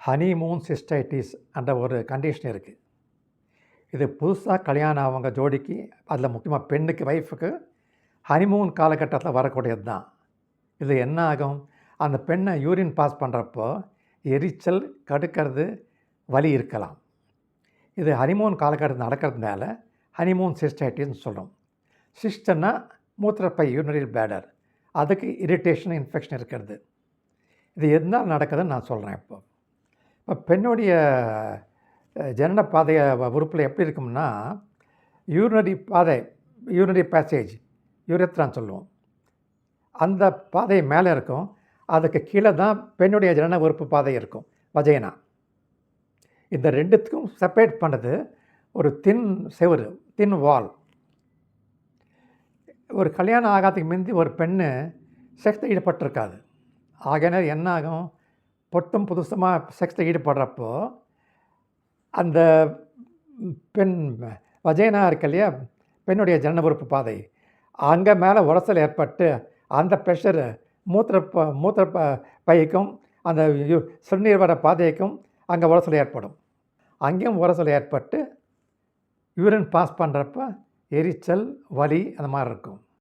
Honeymoon cystitis என்ற ஒரு condition இருக்குது. இது புதுசாக கல்யாணம் ஆனவங்க ஜோடிக்கு, அதில் முக்கியமாக பெண்ணுக்கு, ஒய்ஃபுக்கு ஹனிமூன் காலகட்டத்தில் வரக்கூடியது தான். இது என்ன ஆகும், அந்த பெண்ணை யூரின் பாஸ் பண்ணுறப்போ எரிச்சல், கடுக்கிறது, வலி இருக்கலாம். இது ஹனிமூன் காலகட்டத்தில் நடக்கிறதுனால ஹனிமூன் சிஸ்டைட்டிஸ்னு சொல்கிறோம். சிஸ்டன்னா மூத்திரப்பை, யூரினரி பிளாடர், அதுக்கு இரிட்டேஷன், இன்ஃபெக்ஷன் இருக்கிறது. இது எதனால் நடக்குதுன்னு நான் சொல்கிறேன். இப்போ பெண்ணுடைய ஜனன பாதை உறுப்பில் எப்படி இருக்கும்னா, யூரினரி பாதை, யூரினரி பேசேஜ், யூரெத்ரான்னு சொல்லுவோம். அந்த பாதை மேலே இருக்கும். அதுக்கு கீழே தான் பெண்ணுடைய ஜனன உறுப்பு பாதை இருக்கும், வஜைனா. இந்த ரெண்டுத்துக்கும் செப்பரேட் பண்ணுறது ஒரு தின் செவுரு, தின் வால். ஒரு கல்யாணம் ஆகாததுக்கு முந்தி ஒரு பெண்ணு செக்ஸில் ஈடுபட்டிருக்காது. ஆகையினால் என்ன ஆகும், பொட்டும் புதுசமாக செக்ஸில் ஈடுபடுறப்போ அந்த பெண் வஜைனா இருக்கு இல்லையா, பெண்ணுடைய ஜனன உறுப்பு பாதை, அங்கே மேலே உரசல் ஏற்பட்டு அந்த ப்ரெஷரு மூத்திர பைக்கும் அந்த சிறுநீர் வர பாதைக்கும் அங்கே உரசல் ஏற்படும். அங்கேயும் உரசல் ஏற்பட்டு யூரின் பாஸ் பண்ணுறப்ப எரிச்சல், வலி அந்த மாதிரி இருக்கும்.